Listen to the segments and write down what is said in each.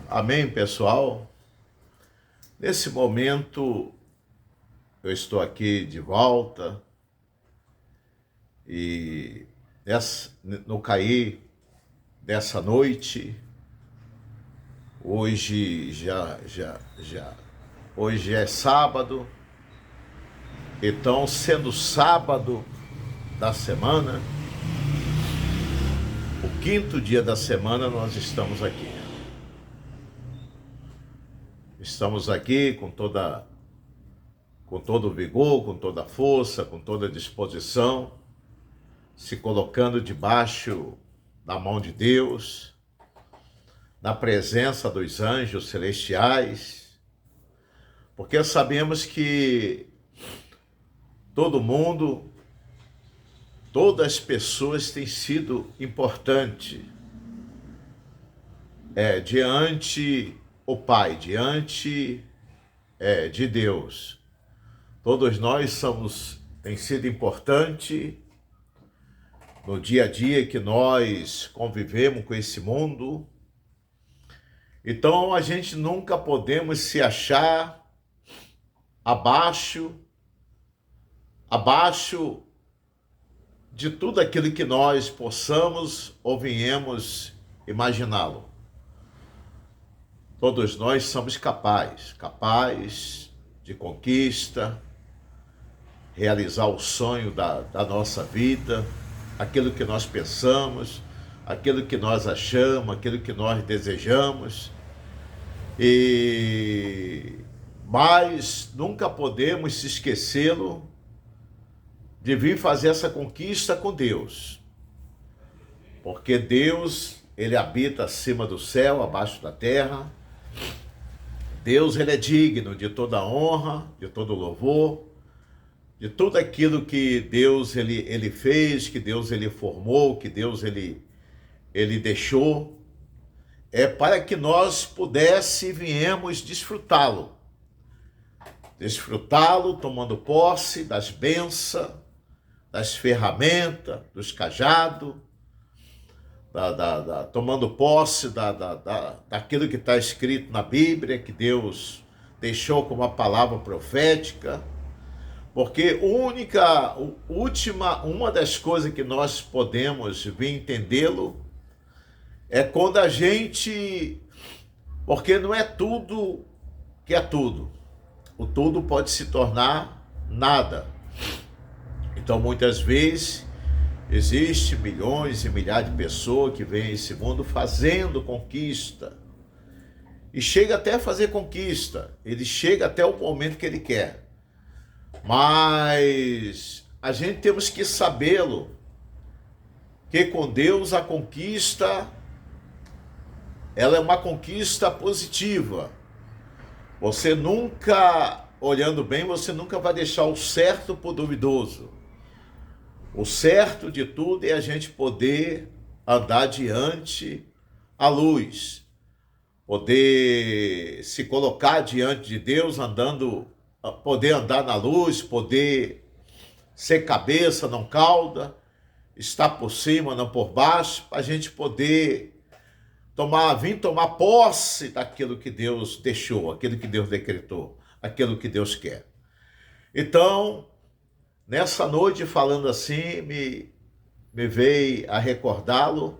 Amém, pessoal? Nesse momento, eu estou aqui de volta e no cair dessa noite, hoje é sábado, então sendo sábado da semana, o quinto dia da semana, nós estamos aqui. Estamos aqui com todo o vigor, com toda a força, com toda a disposição, se colocando debaixo da mão de Deus, na presença dos anjos celestiais, porque sabemos que todo mundo, todas as pessoas têm sido importantes diante o Pai, diante de Deus. Todos nós tem sido importante no dia a dia que nós convivemos com esse mundo. Então a gente nunca podemos se achar abaixo de tudo aquilo que nós possamos ou venhamos imaginá-lo. Todos nós somos capazes de conquista, realizar o sonho da nossa vida, aquilo que nós pensamos, aquilo que nós achamos, aquilo que nós desejamos. Mas nunca podemos se esquecê-lo de vir fazer essa conquista com Deus. Porque Deus, Ele habita acima do céu, abaixo da terra. Deus, Ele é digno de toda honra, de todo louvor, de tudo aquilo que Deus ele fez, que Deus ele formou, que Deus ele deixou, para que nós viemos desfrutá-lo tomando posse das bênçãos, das ferramentas, dos cajados, tomando posse daquilo que está escrito na Bíblia, que Deus deixou como uma palavra profética, porque uma das coisas que nós podemos vir entendê-lo é quando a gente, porque não é tudo que é tudo, o tudo pode se tornar nada. Então muitas vezes existe milhões e milhares de pessoas que vêm a esse mundo fazendo conquista. E chega até a fazer conquista. Ele chega até o momento que ele quer. Mas a gente temos que sabê-lo, que com Deus a conquista, ela é uma conquista positiva. Você nunca, olhando bem, você nunca vai deixar o certo por duvidoso. O certo de tudo é a gente poder andar diante à luz, poder se colocar diante de Deus, poder andar na luz, poder ser cabeça, não cauda, estar por cima, não por baixo, para a gente poder vir tomar posse daquilo que Deus deixou, aquilo que Deus decretou, aquilo que Deus quer. Então, nessa noite, falando assim, me veio a recordá-lo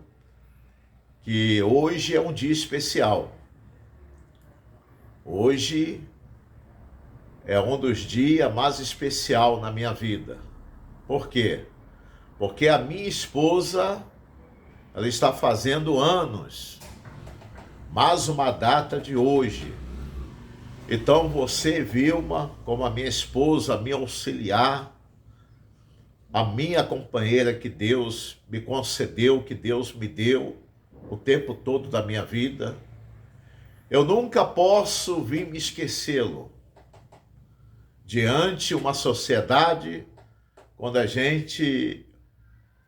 que hoje é um dia especial. Hoje é um dos dias mais especiais na minha vida. Por quê? Porque a minha esposa, ela está fazendo anos, mais uma data de hoje. Então você, Vilma, como a minha esposa, a minha auxiliar, a minha companheira que Deus me concedeu, que Deus me deu o tempo todo da minha vida, eu nunca posso vir me esquecê-lo. Diante uma sociedade, quando a gente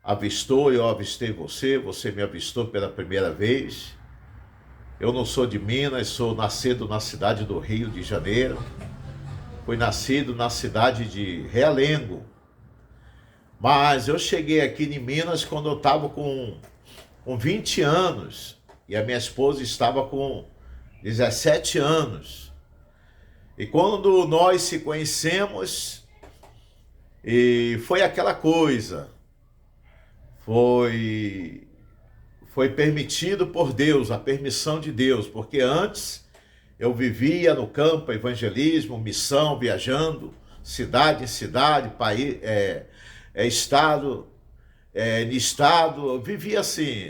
avistou, eu avistei você me avistou pela primeira vez. Eu não sou de Minas, sou nascido na cidade do Rio de Janeiro. Fui nascido na cidade de Realengo. Mas eu cheguei aqui em Minas quando eu estava com 20 anos. E a minha esposa estava com 17 anos. E quando nós se conhecemos, e foi aquela coisa, foi permitido por Deus, a permissão de Deus, porque antes eu vivia no campo, evangelismo, missão, viajando, cidade em cidade, país, estado em estado, eu vivia assim,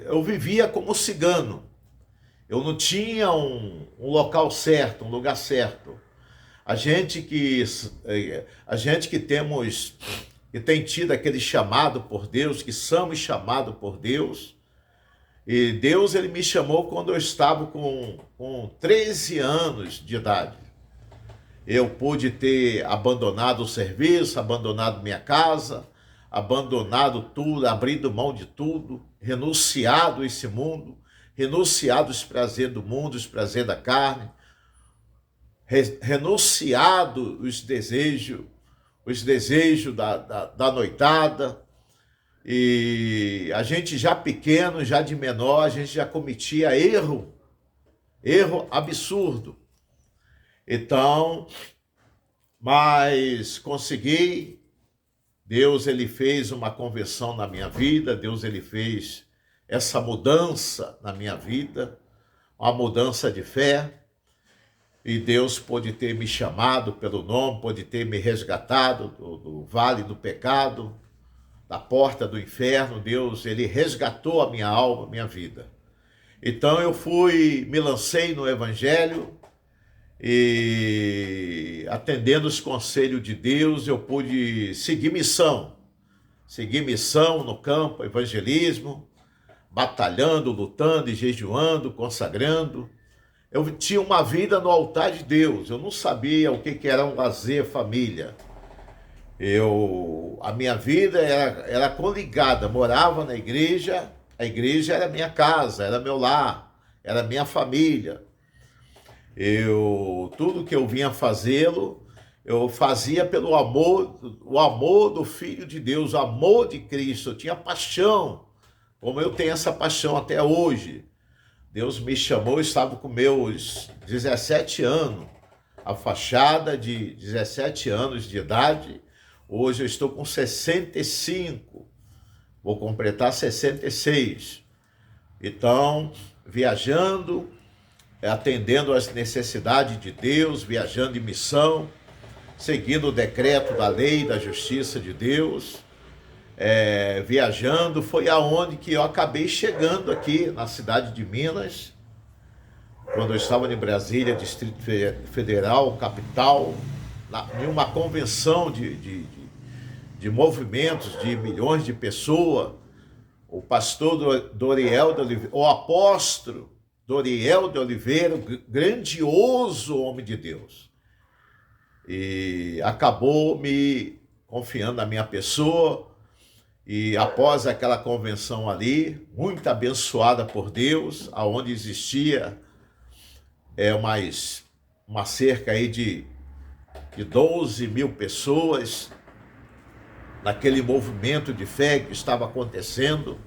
eu vivia como cigano. Eu não tinha um local certo, um lugar certo. A gente que que tem tido aquele chamado por Deus, que somos chamados por Deus, e Deus ele me chamou quando eu estava com 13 anos de idade. Eu pude ter abandonado o serviço, abandonado minha casa, abandonado tudo, abrindo mão de tudo, renunciado a esse mundo, renunciado os prazeres do mundo, os prazeres da carne, renunciado os desejos da noitada. E a gente já pequeno, já de menor, a gente já cometia erro absurdo. Então, mas consegui. Deus ele fez uma conversão na minha vida, Deus ele fez essa mudança na minha vida, uma mudança de fé, e Deus pode ter me chamado pelo nome, pode ter me resgatado do vale do pecado, da porta do inferno. Deus ele resgatou a minha alma, a minha vida. Então eu me lancei no evangelho, e atendendo os conselhos de Deus, eu pude seguir missão no campo, evangelismo, batalhando, lutando e jejuando, consagrando. Eu tinha uma vida no altar de Deus, eu não sabia o que era um lazer, família. A minha vida era coligada, morava na igreja, a igreja era minha casa, era meu lar, era minha família. Tudo que eu vinha fazê-lo, eu fazia pelo amor, o amor do Filho de Deus, o amor de Cristo. Eu tinha paixão, como eu tenho essa paixão até hoje. Deus me chamou, eu estava com meus 17 anos, a fachada de 17 anos de idade. Hoje eu estou com 65, vou completar 66. Então, viajando, atendendo às necessidades de Deus, viajando em missão, seguindo o decreto da lei, da justiça de Deus, viajando, foi aonde que eu acabei chegando aqui na cidade de Minas, quando eu estava em Brasília, Distrito Federal, capital, em uma convenção de movimentos de milhões de pessoas. O pastor Doriel de Oliveira, o apóstolo Doriel de Oliveira, grandioso homem de Deus, e acabou me confiando na minha pessoa. E após aquela convenção ali, muito abençoada por Deus, aonde existia uma cerca aí de 12 mil pessoas, naquele movimento de fé que estava acontecendo,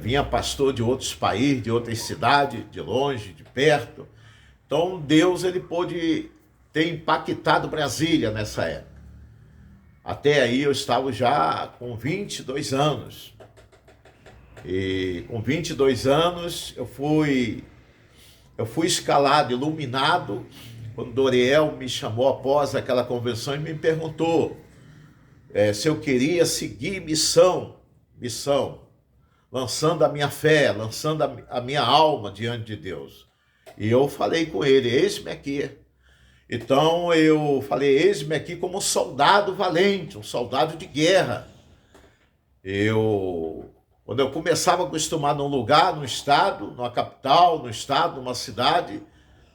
vinha pastor de outros países, de outras cidades, de longe, de perto. Então Deus ele pôde ter impactado Brasília nessa época. Até aí eu estava já com 22 anos. E com 22 anos eu fui escalado, iluminado, quando Doriel me chamou após aquela convenção e me perguntou se eu queria seguir missão, lançando a minha fé, lançando a minha alma diante de Deus. E eu falei com ele, eis-me aqui. Então eu falei, eis-me aqui como um soldado valente, um soldado de guerra. Quando eu começava a acostumar num lugar, no estado, numa capital, no estado, numa cidade,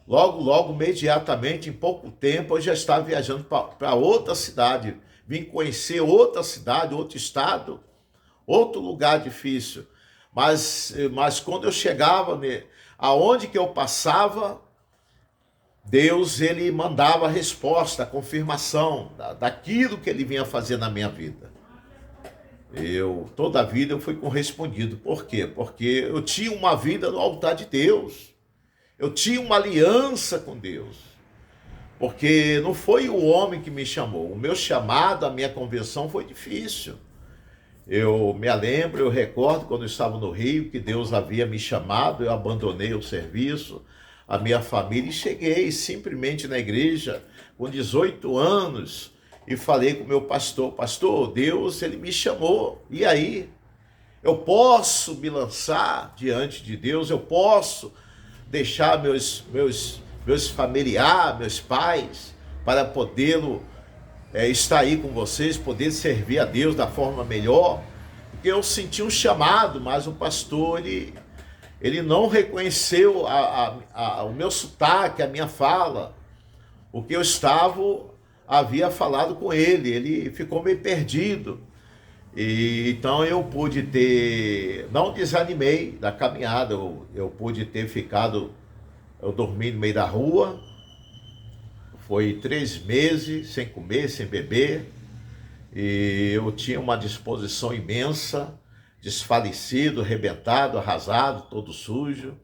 logo, imediatamente, em pouco tempo, eu já estava viajando para outra cidade, vim conhecer outra cidade, outro estado, outro lugar difícil. Mas quando eu chegava, aonde que eu passava, Deus ele mandava a resposta, a confirmação daquilo que ele vinha fazer na minha vida. Toda a vida eu fui correspondido. Por quê? Porque eu tinha uma vida no altar de Deus. Eu tinha uma aliança com Deus. Porque não foi o homem que me chamou. O meu chamado, a minha conversão foi difícil. Eu me lembro, eu recordo quando eu estava no Rio, que Deus havia me chamado, eu abandonei o serviço, a minha família, e cheguei simplesmente na igreja com 18 anos e falei com o meu pastor: pastor, Deus, ele me chamou, e aí? Eu posso me lançar diante de Deus, eu posso deixar meus familiares, meus pais, para podê-lo estar aí com vocês, poder servir a Deus da forma melhor, porque eu senti um chamado, mas o pastor, ele não reconheceu o meu sotaque, a minha fala, o que eu havia falado com ele ficou meio perdido. E então eu pude não desanimei da caminhada, eu pude ter ficado, eu dormi no meio da rua, foi 3 meses sem comer, sem beber, e eu tinha uma disposição imensa, desfalecido, arrebentado, arrasado, todo sujo,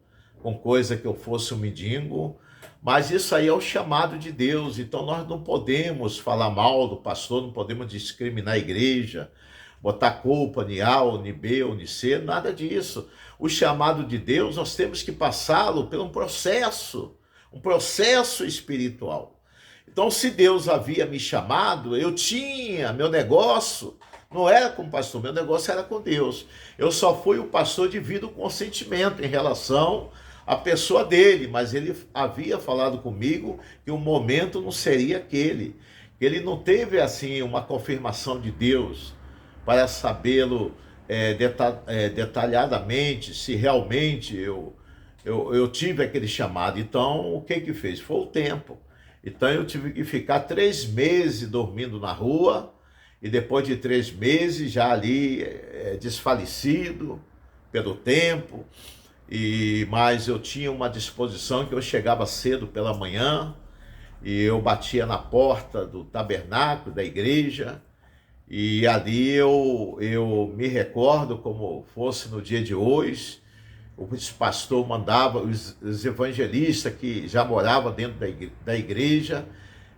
com coisa que eu fosse um mendigo, mas isso aí é o chamado de Deus. Então nós não podemos falar mal do pastor, não podemos discriminar a igreja, botar culpa em A, ou em B, ou em C, nada disso. O chamado de Deus, nós temos que passá-lo por um processo espiritual. Então, se Deus havia me chamado, meu negócio não era com o pastor, meu negócio era com Deus. Eu só fui o pastor devido ao consentimento em relação à pessoa dele, mas ele havia falado comigo que o momento não seria aquele. Ele não teve, assim, uma confirmação de Deus para sabê-lo detalhadamente, se realmente eu tive aquele chamado. Então, o que fez? Foi o tempo. Então, eu tive que ficar 3 meses dormindo na rua, e depois de 3 meses, já ali desfalecido pelo tempo, mas eu tinha uma disposição que eu chegava cedo pela manhã, e eu batia na porta do tabernáculo, da igreja, e ali eu me recordo como fosse no dia de hoje, o pastor mandava os evangelistas que já moravam dentro da igreja,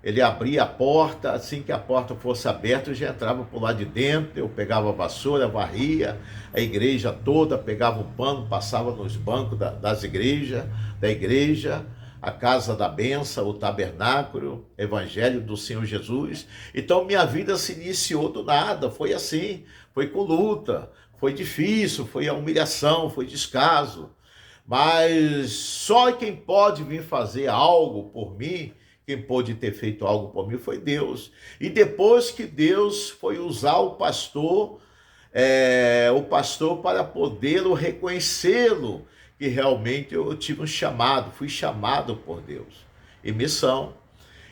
ele abria a porta, assim que a porta fosse aberta, eu já entrava por lá de dentro, eu pegava a vassoura, varria a igreja toda, pegava um pano, passava nos bancos da igreja, a casa da bênção, o tabernáculo, evangelho do Senhor Jesus. Então minha vida se iniciou do nada, foi assim, foi com luta, foi difícil, foi a humilhação, foi descaso, mas só quem pode vir fazer algo por mim, quem pôde ter feito algo por mim foi Deus. E depois que Deus foi usar o pastor para podê-lo reconhecê-lo, que realmente eu tive um chamado, fui chamado por Deus, em missão.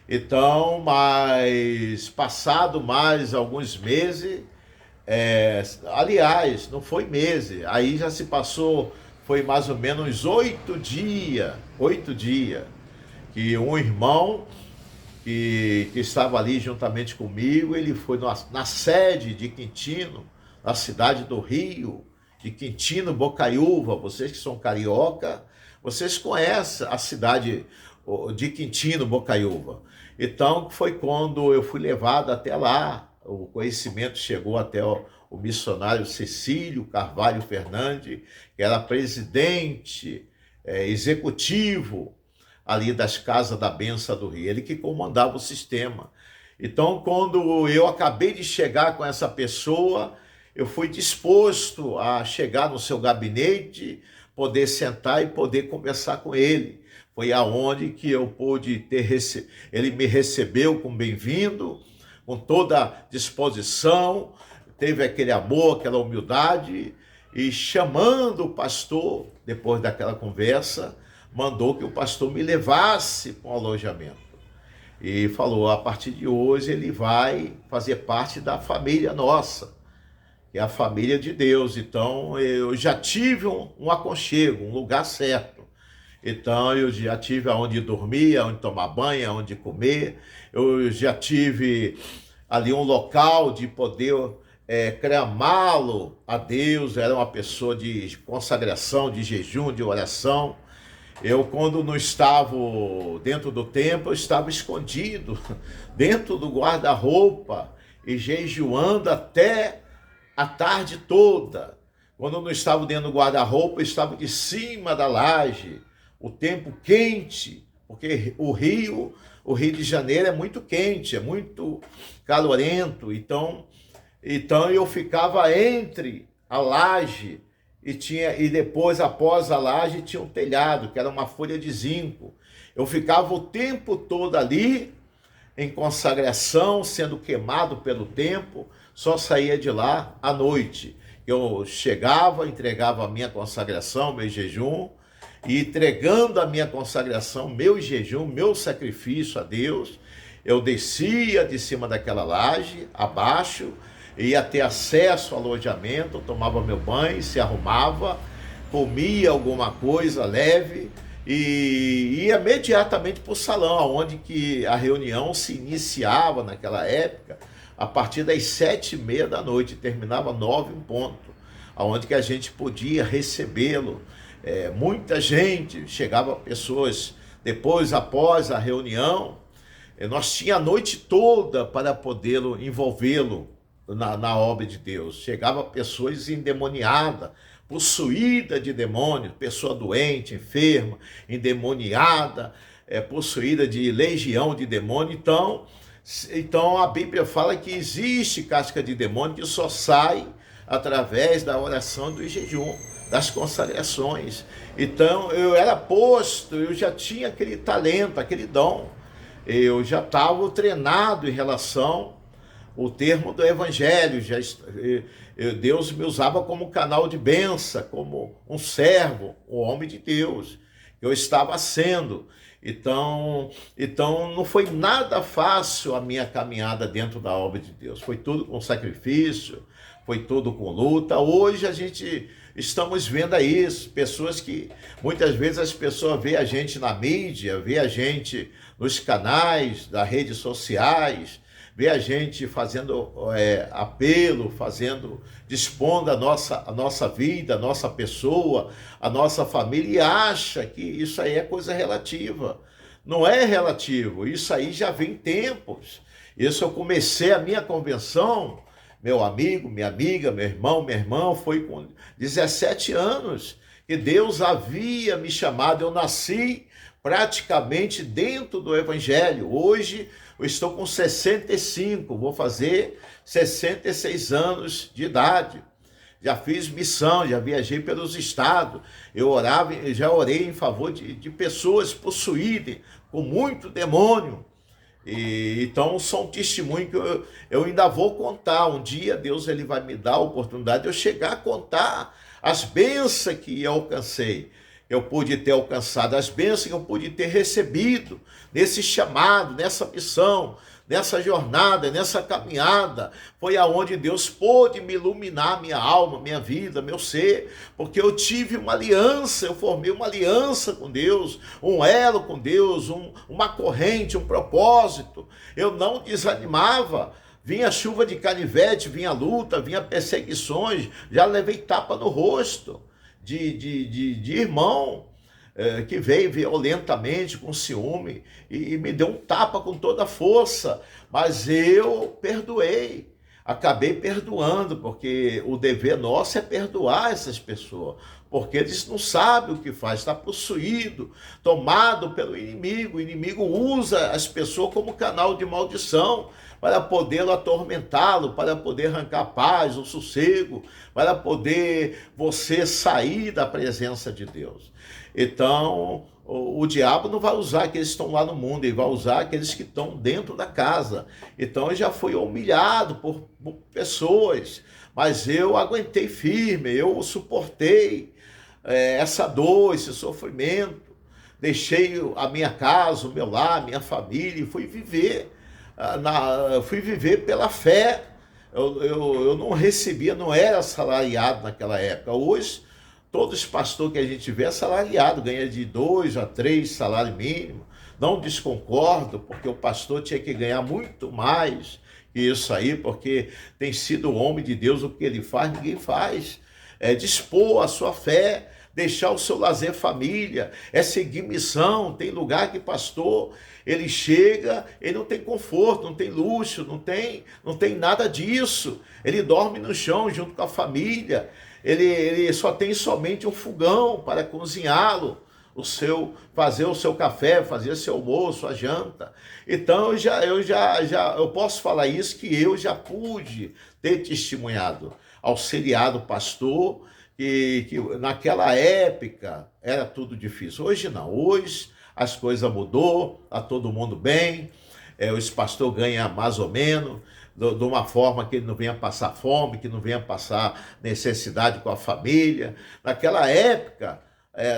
Então, mas passado mais alguns meses, aliás, não foi meses, aí já se passou, foi mais ou menos 8 dias, que um irmão que estava ali juntamente comigo, ele foi na sede de Quintino, na cidade do Rio, de Quintino, Bocaiúva. Vocês que são carioca, vocês conhecem a cidade de Quintino, Bocaiúva. Então, foi quando eu fui levado até lá, o conhecimento chegou até o missionário Cecílio Carvalho Fernandes, que era presidente executivo ali das Casas da Bênção do Rio, ele que comandava o sistema. Então, quando eu acabei de chegar com essa pessoa, eu fui disposto a chegar no seu gabinete, poder sentar e poder conversar com ele. Foi aonde que eu pude ele me recebeu com bem-vindo, com toda disposição, teve aquele amor, aquela humildade, e chamando o pastor, depois daquela conversa, mandou que o pastor me levasse para um alojamento. E falou: a partir de hoje ele vai fazer parte da família nossa, que é a família de Deus. Então eu já tive um aconchego, um lugar certo. Então eu já tive aonde dormir, aonde tomar banho, aonde comer. Eu já tive ali um local de poder clamá-lo a Deus. Era uma pessoa de consagração, de jejum, de oração. Eu, quando não estava dentro do templo, eu estava escondido, dentro do guarda-roupa, e jejuando até a tarde toda. Quando eu não estava dentro do guarda-roupa, eu estava de cima da laje, o tempo quente, porque o Rio de Janeiro é muito quente, é muito calorento, então eu ficava entre a laje e depois, após a laje, tinha um telhado, que era uma folha de zinco. Eu ficava o tempo todo ali, em consagração, sendo queimado pelo tempo, só saía de lá à noite. Eu chegava, entregava a minha consagração, meu jejum, e entregando a minha consagração, meu jejum, meu sacrifício a Deus, eu descia de cima daquela laje, abaixo, ia ter acesso ao alojamento, tomava meu banho, se arrumava, comia alguma coisa leve e ia imediatamente para o salão, onde que a reunião se iniciava naquela época, a partir das 7h30 da noite, terminava 9 em ponto, onde que a gente podia recebê-lo. Muita gente, chegava pessoas depois, após a reunião, nós tínhamos a noite toda para poder envolvê-lo na obra de Deus. Chegava pessoas endemoniadas, possuída de demônios, pessoa doente, enferma, endemoniada, possuída de legião de demônio. Então a Bíblia fala que existe casca de demônio que só sai através da oração do jejum, das consagrações. Então eu era posto, eu já tinha aquele talento, aquele dom, eu já estava treinado em relação ao termo do evangelho, Deus me usava como canal de bênção, como um servo, um homem de Deus, eu estava sendo. Então não foi nada fácil a minha caminhada dentro da obra de Deus, foi tudo com sacrifício, foi tudo com luta. Hoje estamos vendo isso, pessoas que, muitas vezes as pessoas veem a gente na mídia, veem a gente nos canais das redes sociais, vê a gente fazendo apelo, dispondo a nossa vida, a nossa pessoa, a nossa família, e acha que isso aí é coisa relativa. Não é relativo, isso aí já vem tempos. Isso eu comecei a minha convenção, meu amigo, minha amiga, meu irmão, minha irmã, foi com 17 anos que Deus havia me chamado. Eu nasci praticamente dentro do evangelho. Hoje eu estou com 65, vou fazer 66 anos de idade. Já fiz missão, já viajei pelos estados. Eu já orei em favor de pessoas possuídas com muito demônio. Então são testemunhos que eu ainda vou contar. Um dia Deus ele vai me dar a oportunidade de eu chegar a contar as bênçãos que eu alcancei. Eu pude ter alcançado, as bênçãos que eu pude ter recebido nesse chamado, nessa missão, nessa jornada, nessa caminhada. Foi aonde Deus pôde me iluminar minha alma, minha vida, meu ser, porque eu tive uma aliança, eu formei uma aliança com Deus, um elo com Deus, uma corrente, um propósito. Eu não desanimava. Vinha chuva de canivete, vinha luta, vinha perseguições, já levei tapa no rosto de irmão que veio violentamente com ciúme e me deu um tapa com toda a força, mas eu perdoei, acabei perdoando, porque o dever nosso é perdoar essas pessoas, porque eles não sabem o que faz, está possuído, tomado pelo inimigo. O inimigo usa as pessoas como canal de maldição para poder atormentá-lo, para poder arrancar a paz, o sossego, para poder você sair da presença de Deus. Então, o diabo não vai usar aqueles que estão lá no mundo, ele vai usar aqueles que estão dentro da casa. Então, eu já fui humilhado por pessoas, mas eu aguentei firme, eu suportei essa dor, esse sofrimento, deixei a minha casa, o meu lar, a minha família, e fui viver pela fé. Eu não recebia, não era assalariado naquela época. Hoje, todos os pastores que a gente vê é assalariado, ganha de 2 a 3 salário mínimo. Não desconcordo, porque o pastor tinha que ganhar muito mais que isso aí, porque tem sido o homem de Deus, o que ele faz, ninguém faz. Dispor a sua fé deixar o seu lazer família, é seguir missão. Tem lugar que pastor, ele chega, ele não tem conforto, não tem luxo, não tem nada disso. Ele dorme no chão junto com a família, ele só tem somente um fogão para cozinhá-lo, fazer o seu café, fazer seu almoço, a janta. Então eu posso falar isso, que eu já pude ter testemunhado, auxiliado pastor, que naquela época era tudo difícil. Hoje não, hoje as coisas mudou, está todo mundo bem, os pastores ganham mais ou menos, de uma forma que ele não venha passar fome, que não venha passar necessidade com a família. Naquela época,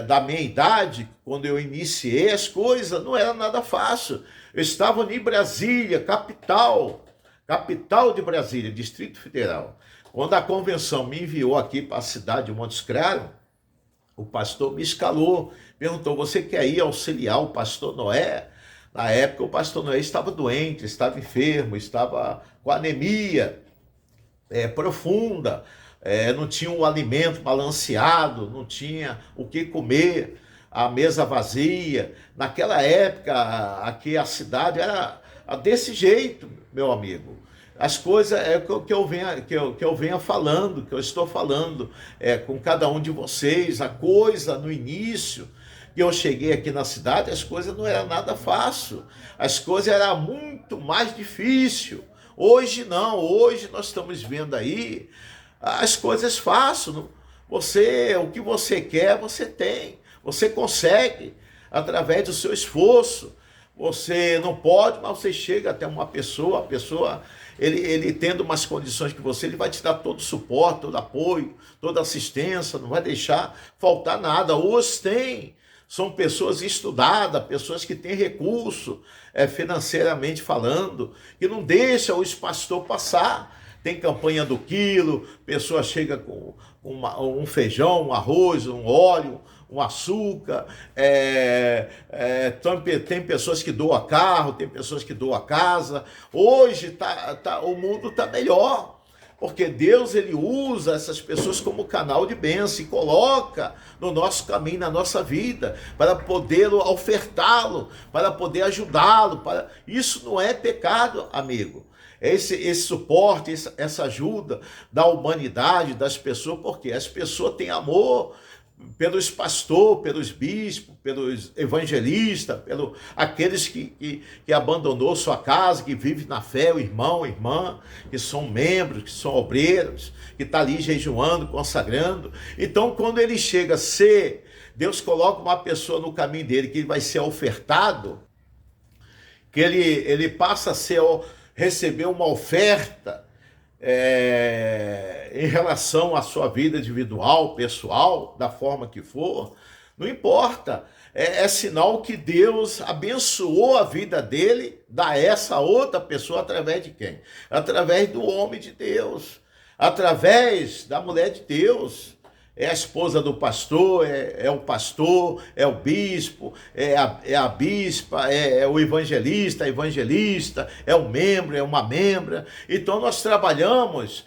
da minha idade, quando eu iniciei as coisas, não era nada fácil. Eu estava em Brasília, capital de Brasília, Distrito Federal. Quando a convenção me enviou aqui para a cidade de Montes Claros, o pastor me escalou, perguntou: você quer ir auxiliar o pastor Noé? Na época o pastor Noé estava doente, estava enfermo, estava com anemia profunda, não tinha um alimento balanceado, não tinha o que comer, a mesa vazia. Naquela época, aqui a cidade era desse jeito, meu amigo. As coisas que eu venha falando, que eu estou falando com cada um de vocês. A coisa no início que eu cheguei aqui na cidade, as coisas não eram nada fácil, as coisas eram muito mais difíceis. Hoje não, hoje nós estamos vendo aí as coisas fáceis. O que você quer, você tem, você consegue através do seu esforço. Você não pode, mas você chega até uma pessoa, a pessoa, ele tendo umas condições que você, ele vai te dar todo o suporte, todo o apoio, toda a assistência, não vai deixar faltar nada. Hoje são pessoas estudadas, pessoas que têm recurso, financeiramente falando, que não deixam o pastor passar. Tem campanha do quilo, pessoa chega com um feijão, um arroz, um óleo, um açúcar, tem pessoas que doam carro, tem pessoas que doam casa. Hoje o mundo está melhor, porque Deus, ele usa essas pessoas como canal de bênção e coloca no nosso caminho, na nossa vida, para poder ofertá-lo, para poder ajudá-lo. Isso não é pecado, amigo. Esse suporte, essa ajuda da humanidade, das pessoas, porque as pessoas têm amor pelos pastores, pelos bispos, pelos evangelistas, aqueles que abandonou sua casa, que vive na fé, o irmão, a irmã, que são membros, que são obreiros, que está ali jejuando, consagrando. Então, quando ele chega a ser, Deus coloca uma pessoa no caminho dele, que ele vai ser ofertado, que ele passa a receber uma oferta em relação à sua vida individual, pessoal, da forma que for, não importa. É sinal que Deus abençoou a vida dele, dá essa outra pessoa através de quem? Através do homem de Deus, através da mulher de Deus. É a esposa do pastor, é o pastor, é o bispo, é a bispa, é o evangelista, é o membro, é uma membra. Então nós trabalhamos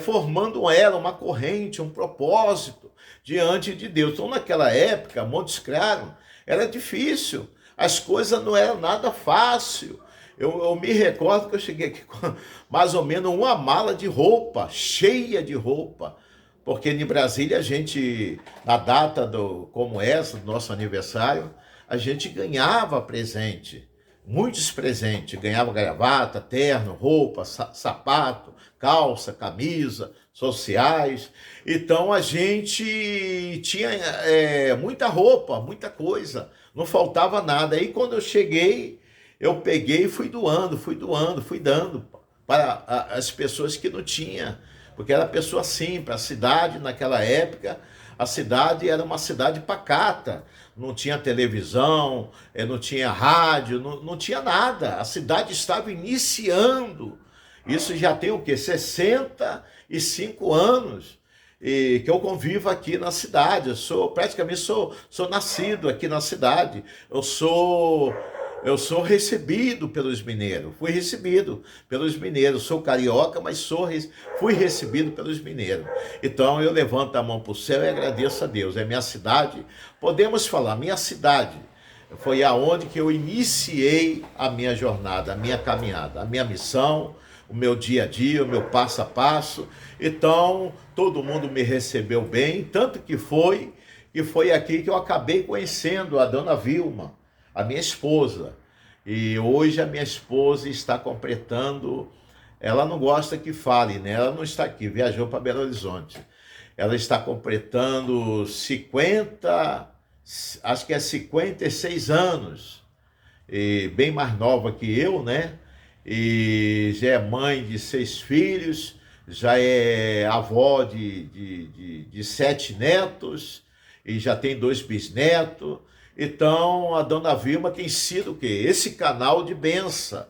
formando ela uma corrente, um propósito diante de Deus. Então naquela época, Montes Claros, era difícil, as coisas não eram nada fácil. Eu me recordo que eu cheguei aqui com mais ou menos uma mala de roupa, cheia de roupa. Porque em Brasília a gente, na data como essa, do nosso aniversário, a gente ganhava presente, muitos presentes, ganhava gravata, terno, roupa, sapato, calça, camisa, sociais. Então a gente tinha muita roupa, muita coisa, não faltava nada. Aí quando eu cheguei, eu peguei e fui dando para as pessoas que não tinham. Porque era pessoa simples. A cidade, naquela época, a cidade era uma cidade pacata. Não tinha televisão, não tinha rádio, não tinha nada. A cidade estava iniciando. Isso já tem o quê? 65 anos que eu convivo aqui na cidade. Eu praticamente sou nascido aqui na cidade. Eu sou eu sou recebido pelos mineiros, fui recebido pelos mineiros, sou carioca, mas fui recebido pelos mineiros. Então eu levanto a mão para o céu e agradeço a Deus. É minha cidade, podemos falar, minha cidade foi aonde que eu iniciei a minha jornada, a minha caminhada, a minha missão, o meu dia a dia, o meu passo a passo. Então todo mundo me recebeu bem, tanto que foi aqui que eu acabei conhecendo a dona Vilma, a minha esposa. E hoje a minha esposa está completando, ela não gosta que fale, né? Ela não está aqui, viajou para Belo Horizonte. Ela está completando 50, acho que é 56 anos, e bem mais nova que eu, né? E já é mãe de 6 filhos, já é avó de 7 netos, e já tem 2 bisnetos. Então, a dona Vilma tem sido o quê? Esse canal de bênção.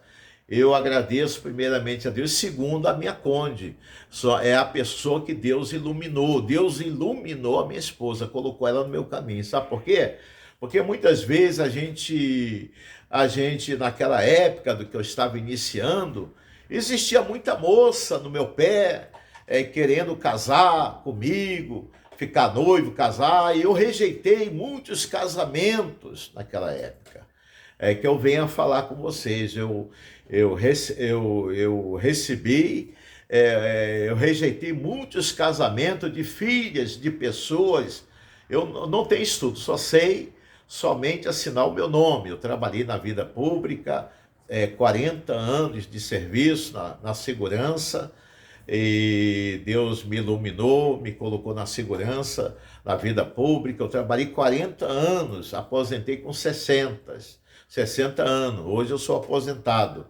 Eu agradeço primeiramente a Deus, segundo a minha cônjuge. Só é a pessoa que Deus iluminou. Deus iluminou a minha esposa, colocou ela no meu caminho. Sabe por quê? Porque muitas vezes a gente naquela época do que eu estava iniciando, existia muita moça no meu pé, querendo casar comigo, ficar noivo, casar, e eu rejeitei muitos casamentos naquela época. É que eu venho a falar com vocês, eu recebi, eu rejeitei muitos casamentos de filhas, de pessoas. Eu não tenho estudo, só sei somente assinar o meu nome. Eu trabalhei na vida pública, 40 anos de serviço na segurança, e Deus me iluminou, me colocou na segurança, na vida pública. Eu trabalhei 40 anos, aposentei com 60 anos. Hoje eu sou aposentado.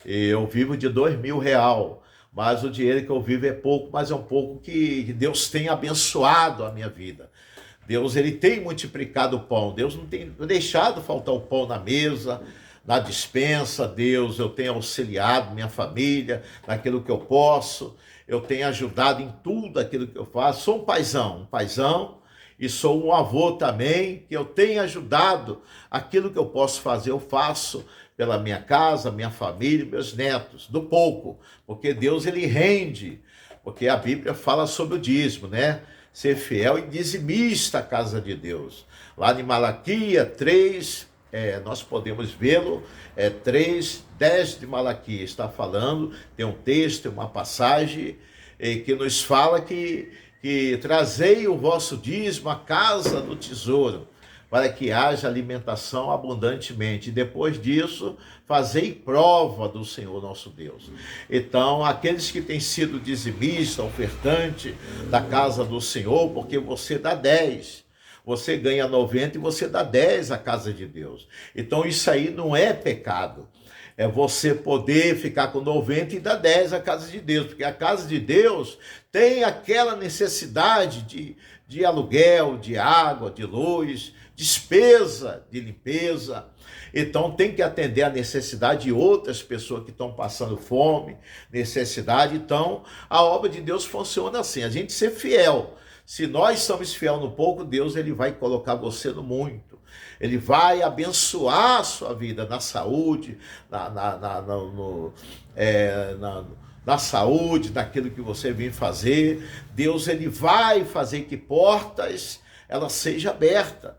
Eu vivo de R$ 2.000, mas o dinheiro que eu vivo é pouco, mas é um pouco que Deus tem abençoado a minha vida. Deus, ele tem multiplicado o pão. Deus não tem deixado faltar o pão na mesa, na despensa. Deus, eu tenho auxiliado minha família naquilo que eu posso. Eu tenho ajudado em tudo aquilo que eu faço. Sou um paizão, e sou um avô também, que eu tenho ajudado aquilo que eu posso fazer, eu faço pela minha casa, minha família, meus netos, do pouco, porque Deus, ele rende, porque a Bíblia fala sobre o dízimo, né? Ser fiel e dizimista à casa de Deus. Lá em Malaquias 3, nós podemos vê-lo, 3:10 de Malaquias está falando, tem um texto, uma passagem que nos fala que trazei o vosso dízimo à casa do tesouro, para que haja alimentação abundantemente. E depois disso, fazei prova do Senhor nosso Deus. Então, aqueles que têm sido dizimista, ofertante da casa do Senhor, porque você dá 10, você ganha 90 e você dá 10 à casa de Deus. Então, isso aí não é pecado. É você poder ficar com 90 e dar 10 à casa de Deus, porque a casa de Deus tem aquela necessidade de aluguel, de água, de luz, despesa de limpeza. Então tem que atender a necessidade de outras pessoas que estão passando fome, necessidade. Então a obra de Deus funciona assim, a gente ser fiel. Se nós somos fiel no pouco, Deus, ele vai colocar você no muito. Ele vai abençoar a sua vida na saúde, na saúde, naquilo que você vem fazer. Deus, ele vai fazer que portas elas sejam abertas.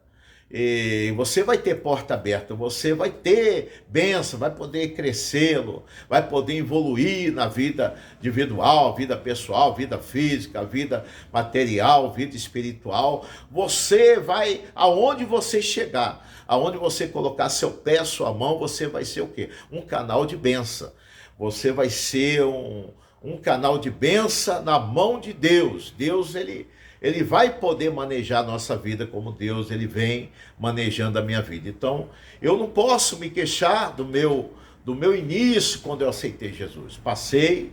E você vai ter porta aberta, você vai ter bênção, vai poder crescê-lo, vai poder evoluir na vida individual, vida pessoal, vida física, vida material, vida espiritual. Você vai, aonde você chegar, aonde você colocar seu pé, sua mão, você vai ser o quê? Um canal de bênção. Você vai ser um canal de bênção na mão de Deus. Deus, ele vai poder manejar a nossa vida como Deus, ele vem manejando a minha vida. Então, eu não posso me queixar do meu início quando eu aceitei Jesus. Passei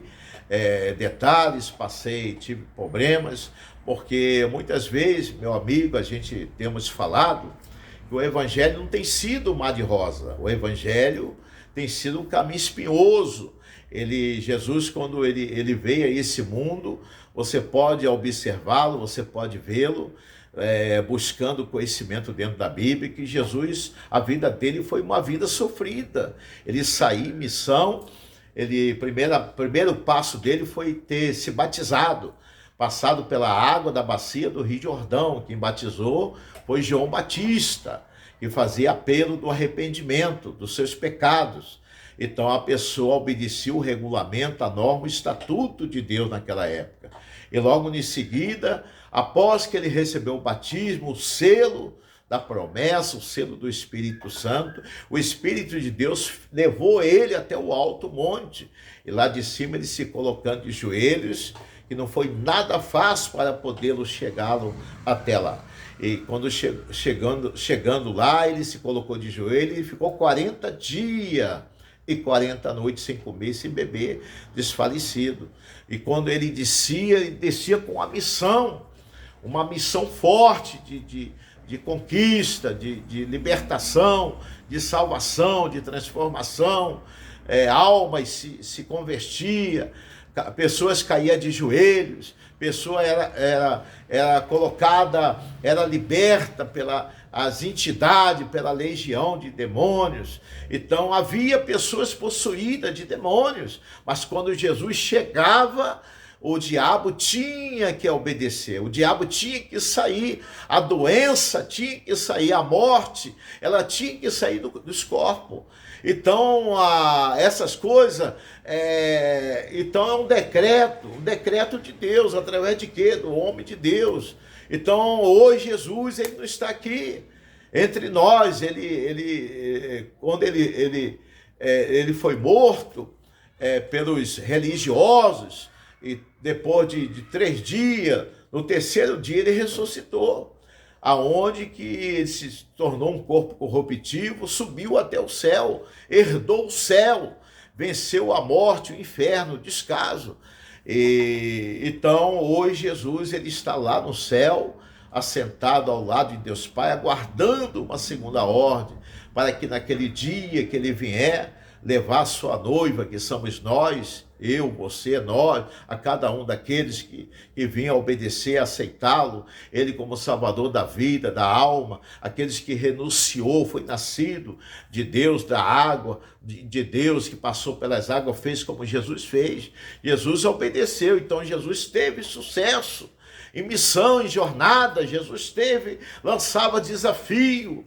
detalhes, tive problemas, porque muitas vezes, meu amigo, a gente temos falado que o evangelho não tem sido um mar de rosa. O evangelho tem sido um caminho espinhoso. Jesus, quando ele veio a esse mundo, você pode observá-lo, você pode vê-lo, buscando conhecimento dentro da Bíblia, que Jesus, a vida dele foi uma vida sofrida. Ele saiu em missão, primeiro passo dele foi ter se batizado, passado pela água da bacia do Rio Jordão. Quem batizou foi João Batista, que fazia apelo do arrependimento dos seus pecados. Então a pessoa obedecia o regulamento, a norma, o estatuto de Deus naquela época. E logo em seguida, após que ele recebeu o batismo, o selo da promessa, o selo do Espírito Santo, o Espírito de Deus levou ele até o alto monte. E lá de cima ele se colocando de joelhos, que não foi nada fácil para podê-lo chegá-lo até lá. E quando chegando lá, ele se colocou de joelho e ficou 40 dias e 40 noites sem comer, sem beber, desfalecido. E quando ele descia com uma missão forte de conquista, de libertação, de salvação, de transformação. Almas se convertia, pessoas caíam de joelhos, pessoa era colocada, era liberta pelas entidades, pela legião de demônios. Então havia pessoas possuídas de demônios, mas quando Jesus chegava, o diabo tinha que obedecer, o diabo tinha que sair, a doença tinha que sair, a morte, ela tinha que sair dos corpos. Então, essas coisas, então é um decreto de Deus, através de quê? Do homem de Deus. Então, hoje Jesus, ele não está aqui entre nós. Quando ele foi morto pelos religiosos, e depois de 3 dias, no terceiro dia ele ressuscitou, aonde que ele se tornou um corpo corruptível, subiu até o céu, herdou o céu, venceu a morte, o inferno, o descaso. Então hoje Jesus, ele está lá no céu, assentado ao lado de Deus Pai, aguardando uma segunda ordem, para que naquele dia que ele vier, levar a sua noiva, que somos nós, eu, você, nós, a cada um daqueles que vinham obedecer, aceitá-lo, ele como salvador da vida, da alma, aqueles que renunciou, foi nascido de Deus, da água, de Deus, que passou pelas águas, fez como Jesus fez. Jesus obedeceu, então Jesus teve sucesso em missão, em jornada. Jesus lançava desafio.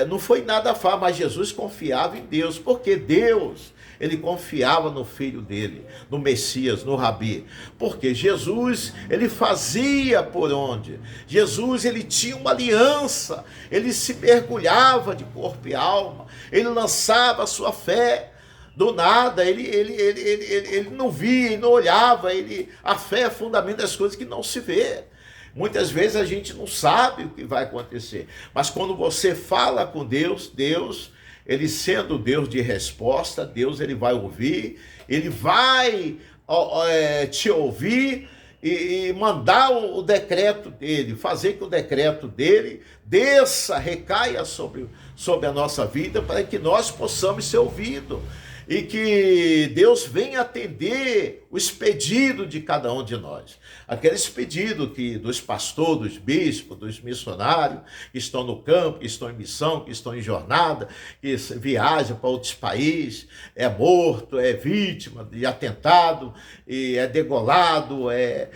Não foi nada fácil, mas Jesus confiava em Deus, porque Deus, ele confiava no filho dele, no Messias, no Rabi, porque Jesus, ele fazia por onde? Jesus, ele tinha uma aliança, ele se mergulhava de corpo e alma, ele lançava a sua fé. Do nada, ele não via, ele não olhava, a fé é fundamento das coisas que não se vê. Muitas vezes a gente não sabe o que vai acontecer, mas quando você fala com Deus, ele sendo Deus de resposta, Deus, ele vai ouvir, ele vai te ouvir e mandar o decreto dele, fazer que o decreto dele desça, recaia sobre a nossa vida, para que nós possamos ser ouvidos. E que Deus venha atender os pedidos de cada um de nós. Aqueles pedidos dos pastores, dos bispos, dos missionários, que estão no campo, que estão em missão, que estão em jornada, que viajam para outros países, é morto, é vítima de atentado, e é degolado, é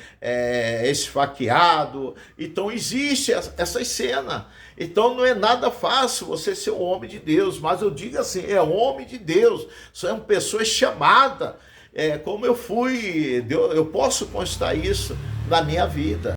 esfaqueado. Então existe essas cenas. Então não é nada fácil você ser um homem de Deus, mas eu digo assim, é um homem de Deus, são pessoas chamadas, como eu fui, eu posso constar isso na minha vida.